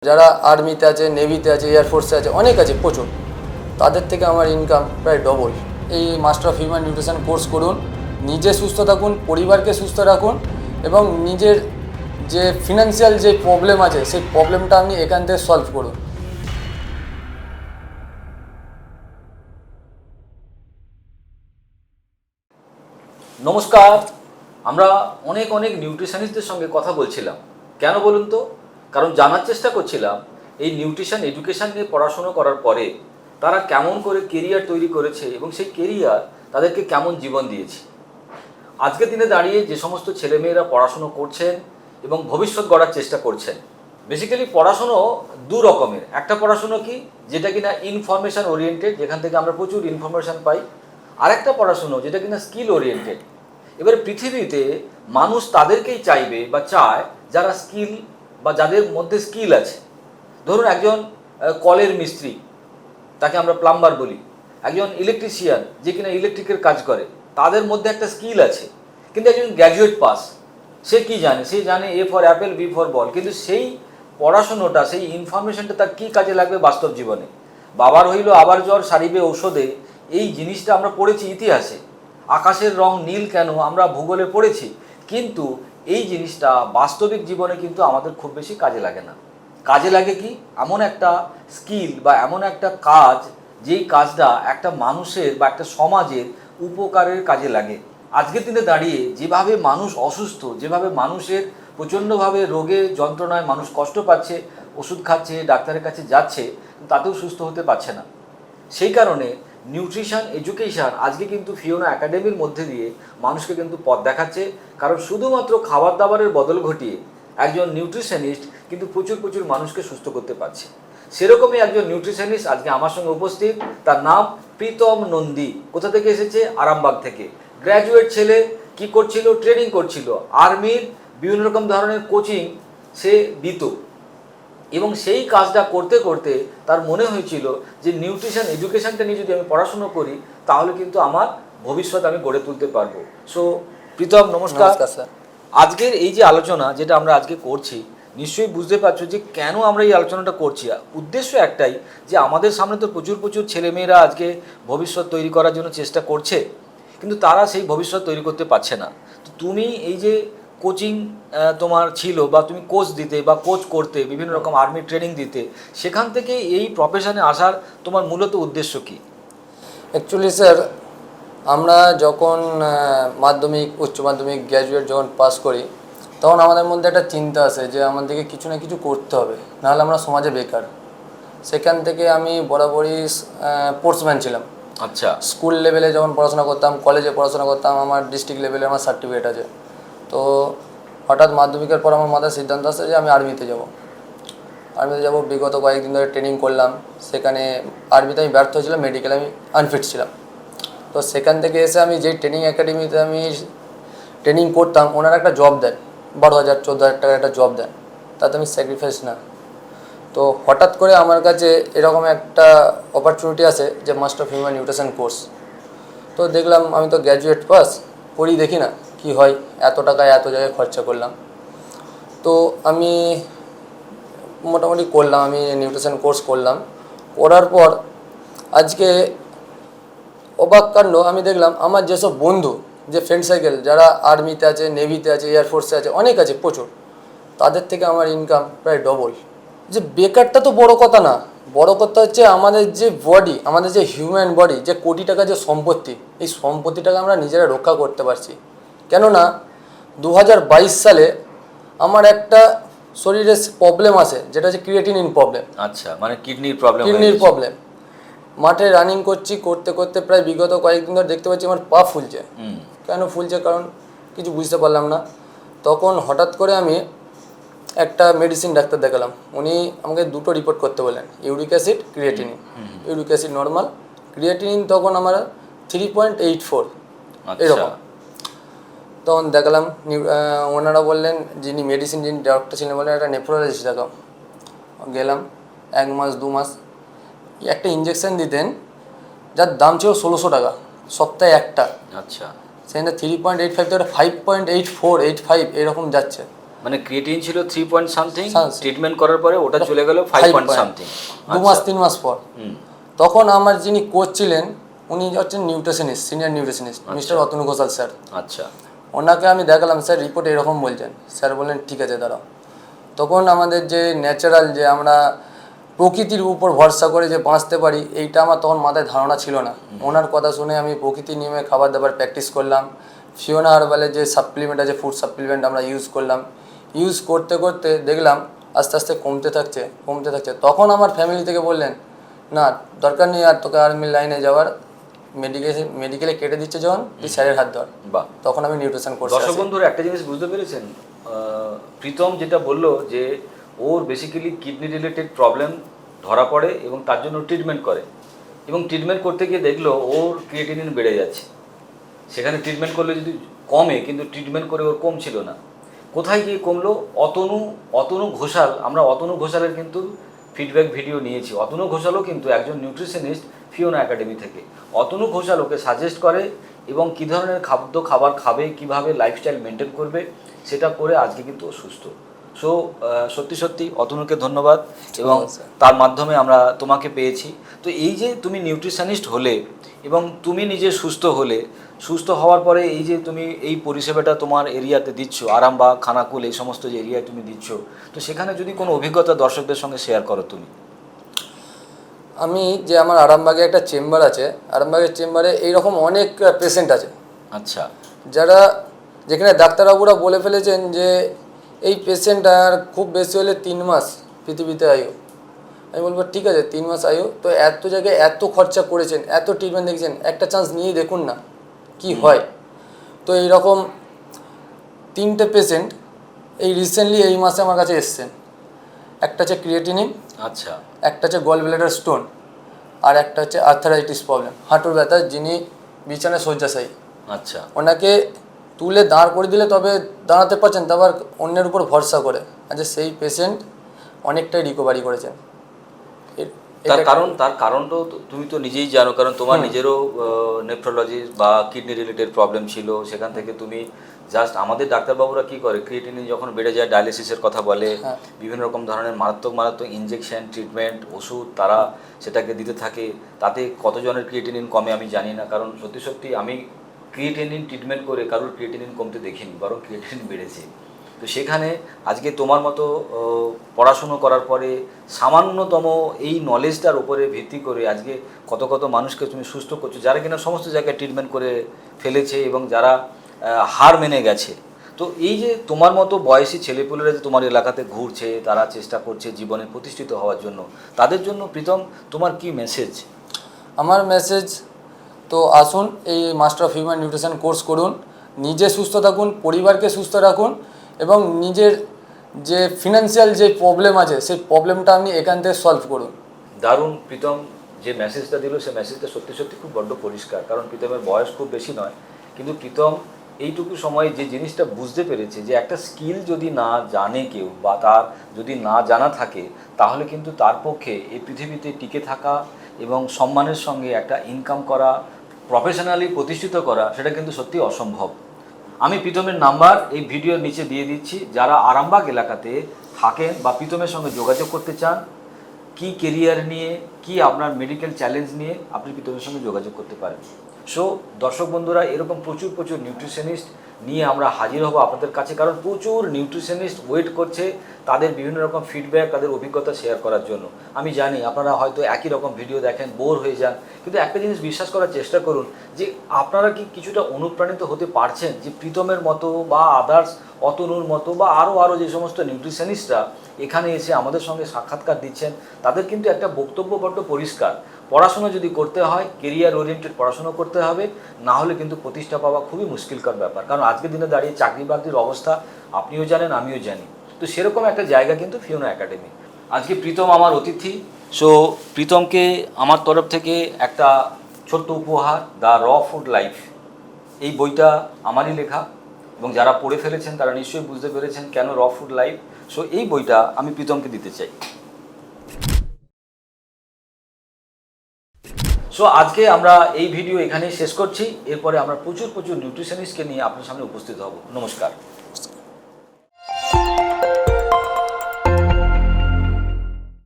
যারা আর্মিতে আছে, নেভিতে আছে, এয়ারফোর্সে আছে, অনেক আছে প্রচুর, তাদের থেকে আমার ইনকাম প্রায় ডবল। এই master of human nutrition course করুন, নিজে সুস্থ থাকুন, পরিবারকে সুস্থ রাখুন এবং নিজের যে ফিনান্সিয়াল যে প্রবলেম আছে সেই প্রবলেমটা আপনি এখান থেকে সলভ করুন। নমস্কার। আমরা অনেক নিউট্রিশনিস্টদের সঙ্গে কথা বলছিলাম। কেন বলুন তো? কারণ জানার চেষ্টা করছিলাম এই নিউট্রিশন এডুকেশন নিয়ে পড়াশুনো করার পরে তারা কেমন করে কেরিয়ার তৈরি করেছে এবং সেই কেরিয়ার তাদেরকে কেমন জীবন দিয়েছে। আজকের দিনে দাঁড়িয়ে যে সমস্ত ছেলেমেয়েরা পড়াশুনো করছেন এবং ভবিষ্যৎ গড়ার চেষ্টা করছেন, বেসিক্যালি পড়াশুনো দু রকমের। একটা পড়াশুনো কি, যেটা কিনা ইনফরমেশন ওরিয়েন্টেড, যেখান থেকে আমরা প্রচুর ইনফরমেশন পাই। আর একটা পড়াশুনো যেটা কিনা স্কিল ওরিয়েন্টেড। এবার পৃথিবীতে মানুষ তাদেরকেই চাইবে বা চায় যারা স্কিল বা যাদের মধ্যে স্কিল আছে। ধরুন একজন কলের মিস্ত্রি, তাকে আমরা প্লাম্বার বলি। একজন ইলেকট্রিশিয়ান, যে কিনা ইলেকট্রিকের কাজ করে, তাদের মধ্যে একটা স্কিল আছে। কিন্তু একজন গ্র্যাজুয়েট পাস, সে কি জানে? সে জানে A for apple, B for ball, কিন্তু সেই পড়াশুনোটা, সেই ইনফরমেশনটা তার কী কাজে লাগবে বাস্তব জীবনে? বাবার হইল আবার জ্বর, সারিবে ঔষধে, এই জিনিসটা আমরা পড়েছি ইতিহাসে। আকাশের রং নীল কেন আমরা ভূগোলে পড়েছি, কিন্তু এই জিনিসটা বাস্তবিক জীবনে কিন্তু আমাদের খুব বেশি কাজে লাগে না। কাজে লাগে কি? এমন একটা স্কিল বা এমন একটা কাজ, যেই কাজটা একটা মানুষের বা একটা সমাজের উপকারের কাজে লাগে। আজকের দিনে দাঁড়িয়ে যেভাবে মানুষ অসুস্থ, যেভাবে মানুষের প্রচণ্ডভাবে রোগে যন্ত্রণায় মানুষ কষ্ট পাচ্ছে, ওষুধ খাচ্ছে, ডাক্তারের কাছে যাচ্ছে, তাতেও সুস্থ হতে পারছে না। সেই কারণে নিউট্রিশন এডুকেশান আজকে কিন্তু ফিওনা একাডেমির মধ্যে দিয়ে মানুষকে কিন্তু পথ দেখাচ্ছে। কারণ শুধুমাত্র খাবার দাবারের বদল ঘটিয়ে একজন নিউট্রিশনিস্ট কিন্তু প্রচুর মানুষকে সুস্থ করতে পারছে। সেরকমই একজন নিউট্রিশনিস্ট আজকে আমার সঙ্গে উপস্থিত। তার নাম প্রীতম নন্দী। কোথা থেকে এসেছে? আরামবাগ থেকে। গ্র্যাজুয়েট ছেলে, কি করছিল? ট্রেনিং করছিল, আর্মির বিভিন্ন রকম ধরনের কোচিং সে দিত এবং সেই কাজটা করতে করতে তার মনে হয়েছিল যে নিউট্রিশন এডুকেশনটা নিয়ে যদি আমি পড়াশুনো করি, তাহলে কিন্তু আমার ভবিষ্যৎ আমি গড়ে তুলতে পারবো। সো প্রীতম, নমস্কার স্যার। আজকের এই যে আলোচনা যেটা আমরা আজকে করছি, নিশ্চয়ই বুঝতে পারছো যে কেন আমরা এই আলোচনাটা করছি। উদ্দেশ্য একটাই, যে আমাদের সামনে তো প্রচুর ছেলেমেয়েরা আজকে ভবিষ্যৎ তৈরি করার জন্য চেষ্টা করছে, কিন্তু তারা সেই ভবিষ্যৎ তৈরি করতে পারছে না। তো তুমি এই যে কোচিং তোমার ছিল, বা তুমি কোচ দিতে বা কোচ করতে, বিভিন্ন রকম আর্মি ট্রেনিং দিতে, সেখান থেকে এই প্রফেশনে আসার তোমার মূলত উদ্দেশ্য কি? অ্যাকচুয়ালি স্যার, আমরা যখন মাধ্যমিক, উচ্চ মাধ্যমিক, গ্র্যাজুয়েট যখন পাস করি, তখন আমাদের মধ্যে একটা চিন্তা আসে যে আমাদেরকে কিছু না কিছু করতে হবে, নাহলে আমরা সমাজে বেকার। সেখান থেকে আমি বরাবরই স্পোর্টসম্যান ছিলাম। আচ্ছা। স্কুল লেভেলে যখন পড়াশোনা করতাম, কলেজে পড়াশোনা করতাম, আমার ডিস্ট্রিক্ট লেভেলে আমার সার্টিফিকেট আছে। তো হঠাৎ মাধ্যমিকের পর আমার মাথায় সিদ্ধান্ত আসে যে আমি আর্মিতে যাব। বিগত কয়েকদিন ধরে ট্রেনিং করলাম। সেখানে আর্মিতে আমি ব্যর্থ হয়েছিলাম, মেডিকেলে আমি আনফিট ছিলাম। তো সেখান থেকে এসে আমি যেই ট্রেনিং একাডেমিতে আমি ট্রেনিং করতাম, ওনারা একটা জব দেন, 12,000 14,000 টাকার একটা জব দেন। তাতে আমি স্যাক্রিফাইস না। তো হঠাৎ করে আমার কাছে এরকম একটা অপরচুনিটি আসে যে master of human nutrition course. তো দেখলাম আমি তো গ্র্যাজুয়েট পাস, করি দেখি না কি হয়, এত টাকায় এত জায়গায় খরচা করলাম। তো আমি মোটামুটি করলাম, আমি নিউট্রিশন কোর্স করলাম। করার পর আজকে অবাক কাণ্ড, আমি দেখলাম আমার যেসব বন্ধু, যে ফ্রেন্ড সার্কেল, যারা আর্মিতে আছে, নেভিতে আছে, এয়ারফোর্সে আছে, অনেক আছে প্রচুর, তাদের থেকে আমার ইনকাম প্রায় ডবল। যে বেকারটা তো বড় কথা না, বড় কথা হচ্ছে আমাদের যে বডি, আমাদের যে হিউম্যান বডি, যে কোটি টাকা যে সম্পত্তি, এই সম্পত্তিটাকে আমরা নিজেরা রক্ষা করতে পারছি। কেননা 2022 সালে আমার একটা শরীরে প্রবলেম আসে, যেটা হচ্ছে ক্রিয়েটিনিন প্রবলেম। আচ্ছা, মানে কিডনির প্রবলেম? কিডনির প্রবলেম। মাঠে রানিং করছি, করতে করতে প্রায় বিগত কয়েকদিন ধরে দেখতে পাচ্ছি আমার পা ফুলছে। কেন ফুলছে, কারণ কিছু বুঝতে পারলাম না। তখন হঠাৎ করে আমি একটা মেডিসিন ডাক্তার দেখালাম। উনি আমাকে দুটো রিপোর্ট করতে বললেন, uric acid, creatinine. Uric acid normal, creatinine তখন আমার 3.84 এরকম। তখন দেখালাম, ওনারা বললেন, যিনি মেডিসিন, যিনি ডক্টর ছিলেন, বললেন একটা নেফ্রোলজিস্ট দেখাও। গেলাম, 1 মাস 2 মাস একটা ইঞ্জেকশন দিতেন, যার দাম ছিল 1600 টাকা, সপ্তাহে একটা। আচ্ছা। সেখানে 3.85 থেকে 5.84 85 এরকম যাচ্ছে। মানে ক্রিয়েটিন ছিল 3 পয়েন্ট সামথিং, Something. ট্রিটমেন্ট করার পরে ওটা চলে গেল 5 পয়েন্ট সামথিং। 2-3 মাস পর তখন আমার যিনি কোচ ছিলেন উনি হচ্ছেন nutritionist, senior nutritionist mister Atanu Ghoshal sir. আচ্ছা, ওনাকে আমি দেখালাম, স্যার রিপোর্ট এরকম বলছেন। স্যার বললেন ঠিক আছে দাঁড়াও। তখন আমাদের যে ন্যাচারাল, যে আমরা প্রকৃতির উপর ভরসা করে যে বাঁচতে পারি, এইটা আমার তখন মাথায় ধারণা ছিল না। ওনার কথা শুনে আমি প্রকৃতির নিয়মে খাবার দাবার প্র্যাকটিস করলাম। ফিওনা হার্বালের যে সাপ্লিমেন্ট আছে, ফুড সাপ্লিমেন্ট আমরা ইউজ করলাম। ইউজ করতে করতে দেখলাম আস্তে আস্তে কমতে থাকছে। তখন আমার ফ্যামিলি থেকে বললেন, না দরকার নেই আর তোকে আর্মির লাইনে যাওয়ার, মেডিকেলে কেটে দিচ্ছে যখন, তুই স্যারের হাত ধর। বাহ। তখন আমি নিউট্রিশন কোর্স। দর্শক বন্ধুরা একটা জিনিস বুঝতে পেরেছেন, প্রীতম যেটা বললো যে ওর বেসিক্যালি কিডনি রিলেটেড প্রবলেম ধরা পড়ে এবং তার জন্য ট্রিটমেন্ট করে, এবং ট্রিটমেন্ট করতে গিয়ে দেখলো ওর ক্রিয়েটিনিন বেড়ে যাচ্ছে। সেখানে ট্রিটমেন্ট করলে যদি কমে, কিন্তু ট্রিটমেন্ট করে ওর কমছিল না। কোথায় গিয়ে কমলো? অতনু ঘোষাল, আমরা অতনু ঘোষালের কিন্তু ফিডব্যাক ভিডিও নিয়েছি। অতনু ঘোষালও কিন্তু একজন নিউট্রিশনিস্ট ফিওনা একাডেমি থেকে। অতনু ঘোষাল ওকে সাজেস্ট করে এবং কী ধরনের খাবার খাবে, কীভাবে লাইফস্টাইল মেনটেন করবে, সেটা করে আজকে কিন্তু ও সুস্থ। সো সত্যি অতনুকে ধন্যবাদ, এবং তার মাধ্যমে আমরা তোমাকে পেয়েছি। তো এই যে তুমি নিউট্রিশনিস্ট হলে এবং তুমি নিজে সুস্থ হলে, সুস্থ হওয়ার পরে এই যে তুমি এই পরিষেবাটা তোমার এরিয়াতে দিচ্ছ, আরামবাগ, খানাকুল, এই সমস্ত যে এরিয়ায় তুমি দিচ্ছ, তো সেখানে যদি কোনো অভিজ্ঞতা দর্শকদের সঙ্গে শেয়ার করো তুমি। আমি যে আমার আরামবাগে একটা চেম্বার আছে, আরামবাগের চেম্বারে এইরকম অনেক পেশেন্ট আছে। আচ্ছা। যেখানে ডাক্তারবাবুরা বলে ফেলেছেন যে এই পেশেন্ট আর খুব বেশি হলে 3 মাস পৃথিবীতে আয়ু। আমি বলবো ঠিক আছে 3 মাস আয়ু, তো এত জায়গায় এত খরচা করেছেন, এত ট্রিটমেন্ট দেখছেন, একটা চান্স নিয়ে দেখুন না কি হয়। তো এইরকম 3টে পেশেন্ট এই রিসেন্টলি এই মাসে আমার কাছে এসছেন। একটা হচ্ছে ক্রিয়েটিনিন, আচ্ছা, একটা হচ্ছে গল ব্লাডার স্টোন, আর একটা হচ্ছে আর্থারাইটিস প্রবলেম, হাঁটুর ব্যথা, যিনি বিছানায় শয্যাশায়ী। আচ্ছা। ওনাকে তুলে দাঁড় করে দিলে তবে দাঁড়াতে পারছেন, তারপর অন্যের উপর ভরসা করে। আচ্ছা, সেই পেশেন্ট অনেকটাই রিকভারি করেছেন। তার কারণ তো তুমি তো নিজেই জানো, কারণ তোমার নিজেরও নেফ্রোলজি বা কিডনি রিলেটেড প্রবলেম ছিল। সেখান থেকে তুমি জাস্ট, আমাদের ডাক্তারবাবুরা কী করে, ক্রিয়েটিনিন যখন বেড়ে যায় ডায়ালিসিসের কথা বলে, বিভিন্ন রকম ধরনের মারাত্মক ইনজেকশন, ট্রিটমেন্ট, ওষুধ তারা সেটাকে দিতে থাকে। তাতে কতজনের ক্রিয়েটিনিন কমে আমি জানি না, কারণ সত্যি আমি ক্রিয়েটিনিন ট্রিটমেন্ট করে কারোর ক্রিয়েটিনিন কমতে দেখিনি, বরং ক্রিয়েটিনিন বেড়েছে। তো সেখানে আজকে তোমার মতো পড়াশুনো করার পরে সামান্যতম এই নলেজটার উপরে ভিত্তি করে আজকে কত মানুষকে তুমি সুস্থ করছো, যারা কিনা সমস্ত জায়গায় ট্রিটমেন্ট করে ফেলেছে এবং যারা হার মেনে গেছে। তো এই যে তোমার মতো বয়সী ছেলেপুলেরা যে তোমার এলাকাতে ঘুরছে, তারা চেষ্টা করছে জীবনে প্রতিষ্ঠিত হওয়ার জন্য, তাদের জন্য প্রীতম তোমার কি মেসেজ? আমার মেসেজ তো আসুন, এই master of human nutrition course করুন, নিজে সুস্থ থাকুন, পরিবারকে সুস্থ রাখুন, এবং নিজের যে ফিনান্সিয়াল যে প্রবলেম আছে সেই প্রবলেমটা আপনি এখান থেকে সলভ করুন। দারুণ। প্রীতম যে মেসেজটা দিল, সে মেসেজটা সত্যি খুব বড্ড পরিষ্কার, কারণ প্রীতমের বয়স খুব বেশি নয়, কিন্তু প্রীতম এইটুকু সময় যে জিনিসটা বুঝতে পেরেছে যে একটা স্কিল যদি না জানে কেউ, বা তার যদি না জানা থাকে, তাহলে কিন্তু তার পক্ষে এই পৃথিবীতে টিকে থাকা এবং সম্মানের সঙ্গে একটা ইনকাম করা, প্রফেশনালি প্রতিষ্ঠিত করা, সেটা কিন্তু সত্যি অসম্ভব। আমি প্রীতমের নাম্বার এই ভিডিওর নিচে দিয়ে দিচ্ছি। যারা আরামবাগ এলাকাতে থাকেন বা প্রীতমের সঙ্গে যোগাযোগ করতে চান, কি কেরিয়ার নিয়ে, কি আপনার মেডিকেল চ্যালেঞ্জ নিয়ে, আপনি প্রীতমের সঙ্গে যোগাযোগ করতে পারেন। সো দর্শক বন্ধুরা, এরকম প্রচুর নিউট্রিশনিস্ট নিয়ে আমরা হাজির হব আপনাদের কাছে, কারণ প্রচুর নিউট্রিশনিস্ট ওয়েট করছে তাদের বিভিন্ন রকম ফিডব্যাক, তাদের অভিজ্ঞতা শেয়ার করার জন্য। আমি জানি আপনারা হয়তো একই রকম ভিডিও দেখেন, বোর হয়ে যান, কিন্তু একটা জিনিস বিশ্বাস করার চেষ্টা করুন যে আপনারা কি কিছুটা অনুপ্রাণিত হতে পারছেন, যে প্রীতমের মতো বা আদার্স অতনুর মতো বা আরও যে সমস্ত নিউট্রিশনিস্টরা এখানে এসে আমাদের সঙ্গে সাক্ষাৎকার দিচ্ছেন, তাদের কিন্তু একটা বক্তব্য বড্ড পরিষ্কার। পড়াশোনা যদি করতে হয়, কেরিয়ার ওরিয়েন্টেড পড়াশোনা করতে হবে, না হলে কিন্তু প্রতিষ্ঠা পাওয়া খুবই মুশকিলকর ব্যাপার। কারণ আজকের দিনে দাঁড়িয়ে চাকরি বাকরির অবস্থা আপনিও জানেন, আমিও জানি। তো সেরকম একটা জায়গা কিন্তু ফিওনা একাডেমি। আজকে প্রীতম আমার অতিথি। সো প্রীতমকে আমার তরফ থেকে একটা ছোট্ট উপহার, দ্য র ফুড লাইফ, এই বইটা আমারই লেখা, এবং যারা পড়ে ফেলেছেন তারা নিশ্চয়ই বুঝতে পেরেছেন কেন র ফুড লাইফ। সো এই বইটা আমি প্রীতমকে দিতে চাই। সো আজকে আমরা এই ভিডিও এখানেই শেষ করছি। এরপরে আমরা প্রচুর নিউট্রিশনিস্টকে নিয়ে আপনার সামনে উপস্থিত হব। নমস্কার।